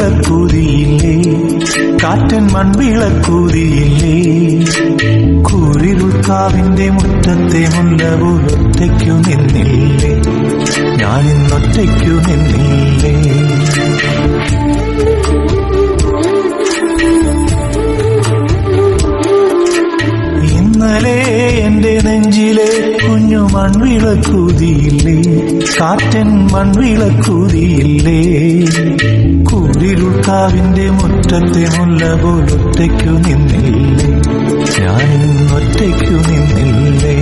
മൺവിളക്കൂതിയില്ലേ, കാറ്റൻ മൺവിളക്കൂതിയില്ലേ, കൂരിരുൾക്കാവിന്റെ മുറ്റത്തെ മുല്ല പോലൊറ്റയ്ക്കു നിന്നില്ലേ, ഞാനിന്നൊറ്റയ്ക്കു നിന്നില്ലേ. ഇന്നലെ എന്റെ നെഞ്ചിലെ കുഞ്ഞു മൺവിളക്കൂതിയില്ലേ, കാറ്റൻ മൺവിളക്കൂതിയില്ലേ, കൂരിരുൾക്കാവിന്റെ മുറ്റത്തെ മുല്ല പോലൊറ്റയ്ക്കു നിന്നില്ലേ, ഞാനിന്നൊറ്റയ്ക്കു നിന്നില്ലേ.